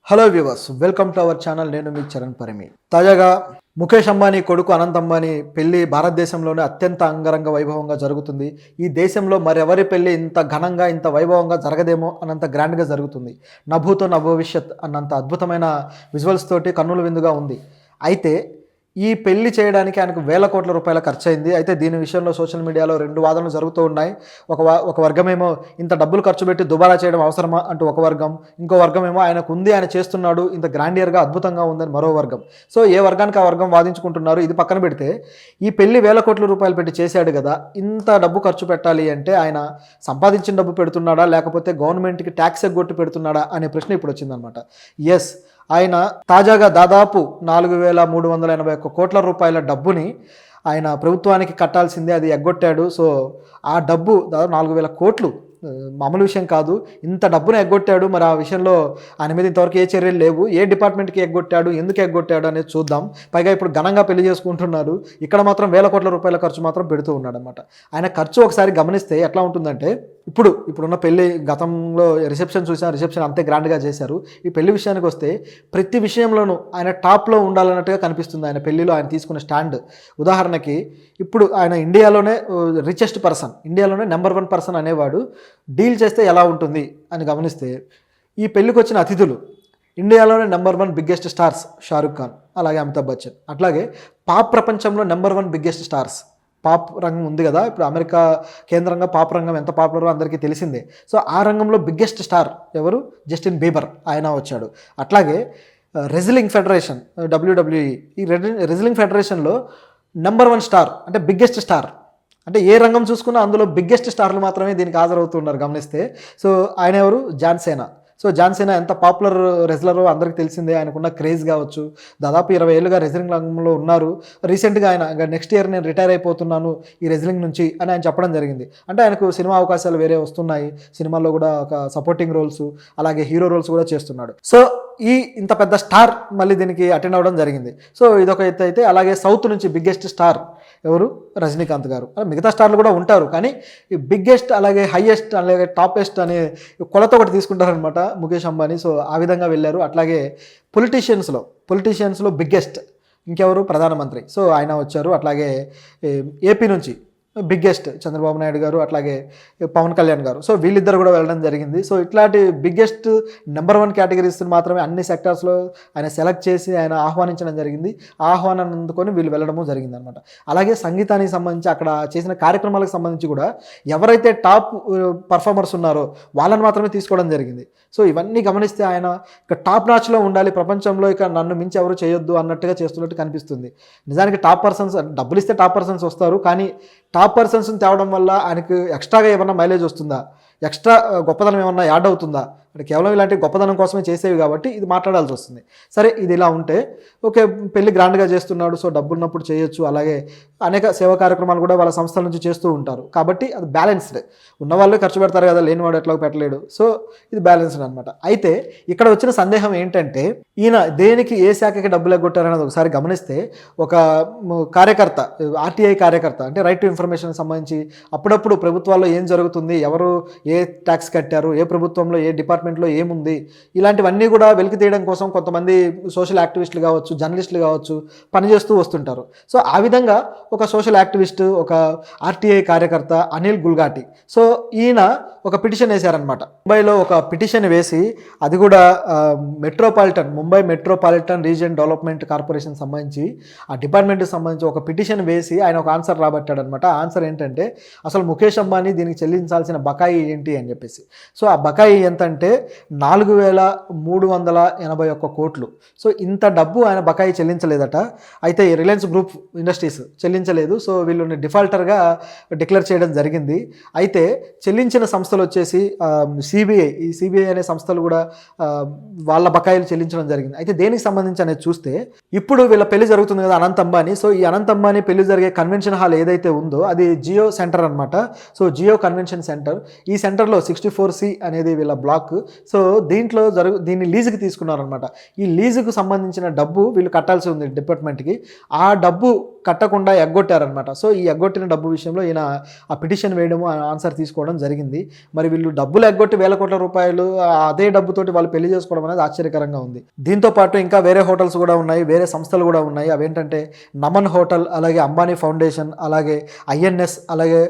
Hello viewers, welcome to our channel. నేను మీ చరణ్ పరిమి. తాజాగా ముఖేష్ అంబానీ కొడుకు అనంత్ అంబానీ పెళ్లి భారతదేశంలోనే అత్యంత అంగరంగ వైభవంగా జరుగుతుంది. ఈ దేశంలో మరెవరి పెళ్లి ఇంత ఘనంగా ఇంత వైభవంగా జరగదేమో అన్నంత గ్రాండ్గా జరుగుతుంది. నభూతో నభవిష్యత్ అన్నంత అద్భుతమైన విజువల్స్ తోటి కన్నుల విందుగా ఉంది. అయితే ఈ పెళ్లి చేయడానికి ఆయనకు వేల కోట్ల రూపాయల ఖర్చు అయింది. అయితే దీని విషయంలో సోషల్ మీడియాలో రెండు వాదనలు జరుగుతూ ఉన్నాయి. ఒక వర్గమేమో ఇంత డబ్బులు ఖర్చు పెట్టి దుబారా చేయడం అవసరమా అంటూ ఒక వర్గం, ఇంకో వర్గమేమో ఆయనకు ఉంది, ఆయన చేస్తున్నాడు, ఇంత గ్రాండియర్గా అద్భుతంగా ఉందని మరో వర్గం. సో ఏ వర్గానికి ఆ వర్గం వాదించుకుంటున్నారు. ఇది పక్కన పెడితే ఈ పెళ్లి వేల కోట్ల రూపాయలు పెట్టి చేశాడు కదా, ఇంత డబ్బు ఖర్చు పెట్టాలి అంటే ఆయన సంపాదించిన డబ్బు పెడుతున్నాడా లేకపోతే గవర్నమెంట్కి ట్యాక్స్ ఎగ్గొట్టి పెడుతున్నాడా అనే ప్రశ్న ఇప్పుడు వచ్చిందనమాట. ఎస్, ఆయన తాజాగా దాదాపు 4,381 కోట్ల రూపాయల డబ్బుని ఆయన ప్రభుత్వానికి కట్టాల్సిందే, అది ఎగ్గొట్టాడు. సో ఆ డబ్బు దాదాపు 4,000 కోట్లు, మామూలు విషయం కాదు. ఇంత డబ్బును ఎగ్గొట్టాడు. మరి ఆ విషయంలో ఆయన మీద ఇంతవరకు ఏ చర్యలు లేవు. ఏ డిపార్ట్మెంట్కి ఎగ్గొట్టాడు, ఎందుకు ఎగ్గొట్టాడు అనేది చూద్దాం. పైగా ఇప్పుడు ఘనంగా పెళ్లి చేసుకుంటున్నారు. ఇక్కడ మాత్రం వేల కోట్ల రూపాయల ఖర్చు మాత్రం పెడుతూ ఉన్నాడు అనమాట. ఆయన ఖర్చు ఒకసారి గమనిస్తే ఎట్లా ఉంటుందంటే, ఇప్పుడున్న పెళ్లి గతంలో రిసెప్షన్ చూసాం, రిసెప్షన్ అంతే గ్రాండ్గా చేశారు. ఈ పెళ్లి విషయానికి వస్తే ప్రతి విషయంలోనూ ఆయన టాప్లో ఉండాలన్నట్టుగా కనిపిస్తుంది ఆయన పెళ్లిలో ఆయన తీసుకున్న స్టాండ్. ఉదాహరణకి ఇప్పుడు ఆయన ఇండియాలోనే రిచెస్ట్ పర్సన్, ఇండియాలోనే నెంబర్ 1 పర్సన్ అనేవాడు డీల్ చేస్తే ఎలా ఉంటుంది అని గమనిస్తే, ఈ పెళ్లికి వచ్చిన అతిథులు ఇండియాలోనే number 1 biggest stars Shahrukh Khan, అలాగే అమితాబ్ బచ్చన్, అట్లాగే పాప్ ప్రపంచంలో నెంబర్ 1 బిగ్గెస్ట్ స్టార్స్. పాప్ రంగం ఉంది కదా, ఇప్పుడు అమెరికా కేంద్రంగా పాప్ రంగం ఎంత పాపులరో అందరికీ తెలిసిందే. సో ఆ రంగంలో బిగ్గెస్ట్ స్టార్ ఎవరు? జస్టిన్ బీబర్, ఆయన వచ్చాడు. అట్లాగే రెజ్లింగ్ ఫెడరేషన్ WWE, ఈ రెజ్లింగ్ ఫెడరేషన్లో నెంబర్ 1 స్టార్ అంటే బిగ్గెస్ట్ స్టార్, అంటే ఏ రంగం చూసుకున్నా అందులో బిగ్గెస్ట్ స్టార్లు మాత్రమే దీనికి హాజరవుతున్నారు గమనిస్తే. సో ఆయన ఎవరు? జాన్ సేనా. సో జాన్ సేనా ఎంత పాపులర్ రెజ్లరో అందరికీ తెలిసిందే. ఆయనకున్న క్రేజ్ కావచ్చు, దాదాపు 20 ఏళ్ళుగా రెజ్లింగ్ రంగంలో ఉన్నారు. రీసెంట్గా ఆయన నెక్స్ట్ ఇయర్ నేను రిటైర్ అయిపోతున్నాను ఈ రెజ్లింగ్ నుంచి అని ఆయన చెప్పడం జరిగింది. అంటే ఆయనకు సినిమా అవకాశాలు వేరే వస్తున్నాయి, సినిమాల్లో కూడా ఒక సపోర్టింగ్ రోల్స్ అలాగే హీరో రోల్స్ కూడా చేస్తున్నాడు. సో ఇంత పెద్ద స్టార్ మళ్ళీ దీనికి అటెండ్ అవ్వడం జరిగింది. సో ఇదొక ఎత్తు అయితే, అలాగే సౌత్ నుంచి బిగ్గెస్ట్ స్టార్ ఎవరు? రజనీకాంత్ గారు. మిగతా స్టార్లు కూడా ఉంటారు, కానీ ఈ బిగ్గెస్ట్ అలాగే హైయెస్ట్ అలాగే టాపెస్ట్ అనే కొలత ఒకటి తీసుకుంటారనమాట ముఖేష్ అంబానీ. సో ఆ విధంగా వెళ్ళారు. అట్లాగే పొలిటీషియన్స్లో బిగ్గెస్ట్ ఇంకెవరు? ప్రధానమంత్రి. సో ఆయన వచ్చారు. అట్లాగే ఏపీ నుంచి బిగ్గెస్ట్ చంద్రబాబు నాయుడు గారు, అట్లాగే పవన్ కళ్యాణ్ గారు. సో వీళ్ళిద్దరు కూడా వెళ్ళడం జరిగింది. సో ఇట్లాంటి బిగ్గెస్ట్ నెంబర్ 1 కేటగిరీస్ మాత్రమే అన్ని సెక్టార్స్లో ఆయన సెలెక్ట్ చేసి ఆయన ఆహ్వానించడం జరిగింది. ఆహ్వానం అందుకొని వీళ్ళు వెళ్ళడము జరిగింది అనమాట. అలాగే సంగీతానికి సంబంధించి అక్కడ చేసిన కార్యక్రమాలకు సంబంధించి కూడా ఎవరైతే టాప్ పర్ఫార్మర్స్ ఉన్నారో వాళ్ళని మాత్రమే తీసుకోవడం జరిగింది. సో ఇవన్నీ గమనిస్తే ఆయన ఇక టాప్ నాచ్లో ఉండాలి, ప్రపంచంలో ఇక నన్ను మించి ఎవరు చేయొద్దు అన్నట్టుగా చేస్తున్నట్టు కనిపిస్తుంది. నిజానికి టాప్ పర్సన్స్ డబ్బులు ఇస్తే టాప్ పర్సన్స్ వస్తారు, కానీ టాప్ పర్సన్స్ని తేవడం వల్ల ఆయనకు ఎక్స్ట్రాగా ఏమన్నా మైలేజ్ వస్తుందా, ఎక్స్ట్రా గొప్పదనం ఏమన్నా యాడ్ అవుతుందా అంటే కేవలం ఇలాంటి గొప్పదనం కోసమే చేసేవి కాబట్టి ఇది మాట్లాడాల్సి వస్తుంది. సరే, ఇది ఇలా ఉంటే ఓకే, పెళ్లి గ్రాండ్గా చేస్తున్నాడు, సో డబ్బు ఉన్నప్పుడు చేయొచ్చు. అలాగే అనేక సేవా కార్యక్రమాలు కూడా వాళ్ళ సంస్థల నుంచి చేస్తూ ఉంటారు, కాబట్టి అది బ్యాలెన్స్డ్. ఉన్నవాళ్ళు ఖర్చు పెడతారు కదా, లేనివాడు ఎట్లా పెట్టలేడు. సో ఇది బ్యాలెన్స్డ్ అనమాట. అయితే ఇక్కడ వచ్చిన సందేహం ఏంటంటే, ఈయన దేనికి ఏ శాఖకి డబ్బులు ఎగ్గొట్టారనేది ఒకసారి గమనిస్తే, ఒక కార్యకర్త, RTI కార్యకర్త, అంటే రైట్ టు ఇన్ఫర్మేషన్ సంబంధించి అప్పుడప్పుడు ప్రభుత్వాల్లో ఏం జరుగుతుంది, ఎవరు ఏ ట్యాక్స్ కట్టారు, ఏ ప్రభుత్వంలో ఏ డిపార్ట్మెంట్లో ఏముంది, ఇలాంటివన్నీ కూడా వెలికి తీయడం కోసం కొంతమంది సోషల్ యాక్టివిస్టులు కావచ్చు, జర్నలిస్టులు కావచ్చు పనిచేస్తూ వస్తుంటారు. సో ఆ విధంగా ఒక సోషల్ యాక్టివిస్ట్, ఒక RTI కార్యకర్త అనిల్ గుల్ఘాటి, సో ఈయన ఒక పిటిషన్ వేశారనమాట. ముంబైలో ఒక పిటిషన్ వేసి, అది కూడా Mumbai metropolitan region development corporation సంబంధించి ఆ డిపార్ట్మెంట్కి సంబంధించి ఒక పిటిషన్ వేసి ఆయన ఒక ఆన్సర్ రాబట్టాడనమాట. ఆ ఆన్సర్ ఏంటంటే, అసలు ముఖేష్ అంబానీ దీనికి చెల్లించాల్సిన బకాయి ఏంటి అని చెప్పేసి. సో ఆ బకాయి ఎంతంటే 4,381 కోట్లు. సో ఇంత డబ్బు ఆయన బకాయి చెల్లించలేదట. అయితే రిలయన్స్ గ్రూప్ ఇండస్ట్రీస్ చెల్లించలేదు. సో వీళ్ళని డిఫాల్టర్గా డిక్లేర్ చేయడం జరిగింది. అయితే చెల్లించిన సంస్థలు వచ్చేసి ఈ సిబిఐ అనే సంస్థలు కూడా వాళ్ళ బకాయిలు చెల్లించడం జరిగింది. అయితే దేనికి సంబంధించి అనేది చూస్తే, ఇప్పుడు వీళ్ళ పెళ్లి జరుగుతుంది కదా అనంత్ అంబానీ. సో ఈ అనంత్ అంబానీ పెళ్లి జరిగే కన్వెన్షన్ హాల్ ఏదైతే ఉందో అది జియో సెంటర్ అనమాట. సో జియో కన్వెన్షన్ సెంటర్, ఈ సెంటర్లో 64C అనేది వీళ్ళ బ్లాక్. సో దీన్ని లీజుకి తీసుకున్నారనమాట. ఈ లీజుకు సంబంధించిన డబ్బు వీళ్ళు కట్టాల్సి ఉంది డిపార్ట్మెంట్కి. ఆ డబ్బు కట్టకుండా ఎగ్గొట్టారనమాట. సో ఈ ఎగ్గొట్టిన డబ్బు విషయంలో ఈయన ఆ పిటిషన్ వేయడము, ఆన్సర్ తీసుకోవడం జరిగింది. మరి వీళ్ళు డబ్బులు ఎగ్గొట్టి వేల కోట్ల రూపాయలు అదే డబ్బుతోటి వాళ్ళు పెళ్లి చేసుకోవడం అనేది ఆశ్చర్యకరంగా ఉంది. దీంతో పాటు ఇంకా వేరే హోటల్స్ కూడా ఉన్నాయి, వేరే సంస్థలు కూడా ఉన్నాయి. అవేంటంటే నమన్ హోటల్, అలాగే అంబానీ ఫౌండేషన్, అలాగే ఐఎన్ఎస్, అలాగే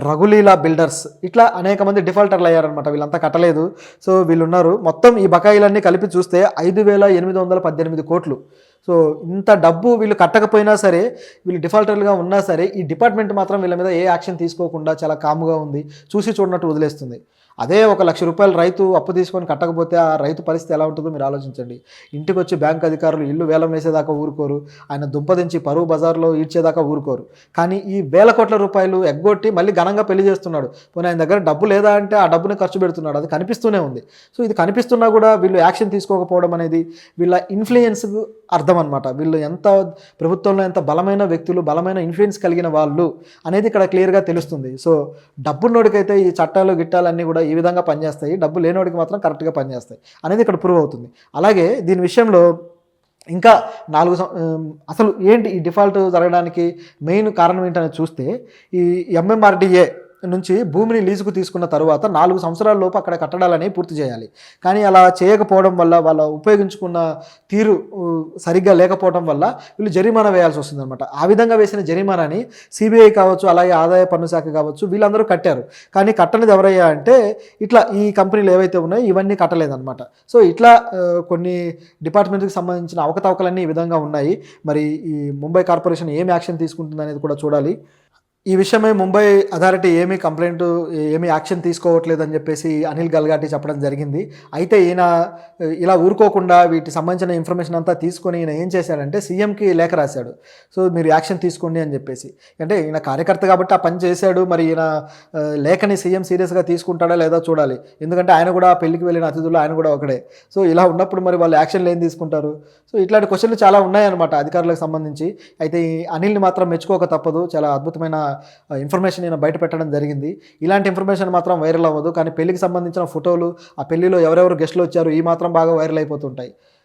రఘులీలా బిల్డర్స్, ఇట్లా అనేక మంది డిఫాల్టర్లు అయ్యారనమాట. వీళ్ళంతా కట్టలేదు. సో వీళ్ళు ఉన్నారు. మొత్తం ఈ బకాయిలన్నీ కలిపి చూస్తే 5,818 కోట్లు. సో ఇంత డబ్బు వీళ్ళు కట్టకపోయినా సరే, వీళ్ళు డిఫాల్టర్లుగా ఉన్నా సరే, ఈ డిపార్ట్మెంట్ మాత్రం వీళ్ళ మీద ఏ యాక్షన్ తీసుకోకుండా చాలా కాముగా ఉంది, చూసి చూడనట్టు వదిలేస్తుంది. అదే ఒక ₹1,00,000 రైతు అప్పు తీసుకొని కట్టకపోతే ఆ రైతు పరిస్థితి ఎలా ఉంటుందో మీరు ఆలోచించండి. ఇంటికి వచ్చి బ్యాంక్ అధికారులు ఇల్లు వేలం వేసేదాకా ఊరుకోరు, ఆయన దుంపదించి పరువు బజార్లో ఈడ్చేదాకా ఊరుకోరు. కానీ ఈ వేల కోట్ల రూపాయలు ఎగ్గొట్టి మళ్ళీ ఘనంగా పెళ్లి చేస్తున్నాడు. పోనీ ఆయన దగ్గర డబ్బు లేదా అంటే ఆ డబ్బుని ఖర్చు పెడుతున్నాడు, అది కనిపిస్తూనే ఉంది. సో ఇది కనిపిస్తున్నా కూడా వీళ్ళు యాక్షన్ తీసుకోకపోవడం అనేది వీళ్ళ ఇన్ఫ్లుయెన్స్కు అర్థం అనమాట. వీళ్ళు ఎంత ప్రభుత్వంలో ఎంత బలమైన వ్యక్తులు, బలమైన ఇన్ఫ్లుయెన్స్ కలిగిన వాళ్ళు అనేది ఇక్కడ క్లియర్గా తెలుస్తుంది. సో డబ్బున్నోడికైతే ఈ చట్టాలు గిట్టాలన్నీ కూడా ఈ విధంగా పనిచేస్తాయి, డబ్బు లేనోడికి మాత్రం కరెక్ట్గా పనిచేస్తాయి అనేది ఇక్కడ ప్రూవ్ అవుతుంది. అలాగే దీని విషయంలో ఇంకా 4 అసలు ఏంటి ఈ డిఫాల్ట్ జరగడానికి మెయిన్ కారణం ఏంటనేది చూస్తే, ఈ ఎంఎంఆర్డీఏ నుంచి భూమిని లీజుకు తీసుకున్న తర్వాత 4 సంవత్సరాల లోపు అక్కడ కట్టడాలని పూర్తి చేయాలి. కానీ అలా చేయకపోవడం వల్ల, వాళ్ళ ఉపయోగించుకున్న తీరు సరిగ్గా లేకపోవడం వల్ల వీళ్ళు జరిమానా వేయాల్సి వస్తుందన్నమాట. ఆ విధంగా వేసిన జరిమానాని సిబిఐ కావచ్చు, అలాగే ఆదాయ పన్ను శాఖ కావచ్చు, వీళ్ళందరూ కట్టారు. కానీ కట్టనిది ఎవరయ్యా అంటే ఇట్లా ఈ కంపెనీలు ఏవైతే ఉన్నాయో ఇవన్నీ కట్టలేదన్నమాట. సో ఇట్లా కొన్ని డిపార్ట్మెంట్కి సంబంధించిన అవకతవకలన్నీ ఈ విధంగా ఉన్నాయి. మరి ఈ ముంబై కార్పొరేషన్ ఏమి యాక్షన్ తీసుకుంటుంది అనేది కూడా చూడాలి. ఈ విషయమై ముంబై అథారిటీ ఏమీ యాక్షన్ తీసుకోవట్లేదని చెప్పేసి అనిల్ గల్గాటి చెప్పడం జరిగింది. అయితే ఈయన ఇలా ఊరుకోకుండా వీటికి సంబంధించిన ఇన్ఫర్మేషన్ అంతా తీసుకొని ఈయన ఏం చేశాడంటే సీఎంకి లేఖ రాశాడు. సో మీరు యాక్షన్ తీసుకోండి అని చెప్పేసి. అంటే ఈయన కార్యకర్త కాబట్టి ఆ పని చేశాడు. మరి ఈయన లేఖని సీఎం సీరియస్గా తీసుకుంటాడా లేదా చూడాలి. ఎందుకంటే ఆయన కూడా పెళ్లికి వెళ్ళిన అతిథులు ఆయన కూడా ఒకడే. సో ఇలా ఉన్నప్పుడు మరి వాళ్ళు యాక్షన్లు ఏం తీసుకుంటారు? సో ఇట్లాంటి క్వశ్చన్లు చాలా ఉన్నాయన్నమాట అధికారులకు సంబంధించి. అయితే ఈ అనిల్ని మాత్రం మెచ్చుకోక తప్పదు. చాలా అద్భుతమైన ఇన్ఫర్మేషన్ నేను బయట పెట్టడం జరిగింది. ఇలాంటి ఇన్ఫర్మేషన్ మాత్రం వైరల్ అవ్వదు. కానీ పెళ్లికి సంబంధించిన ఫోటోలు, ఆ పెళ్లిలో ఎవరెవరు గెస్టులు వచ్చారు, ఈ మాత్రం బాగా వైరల్ అయిపోతుంటాయి.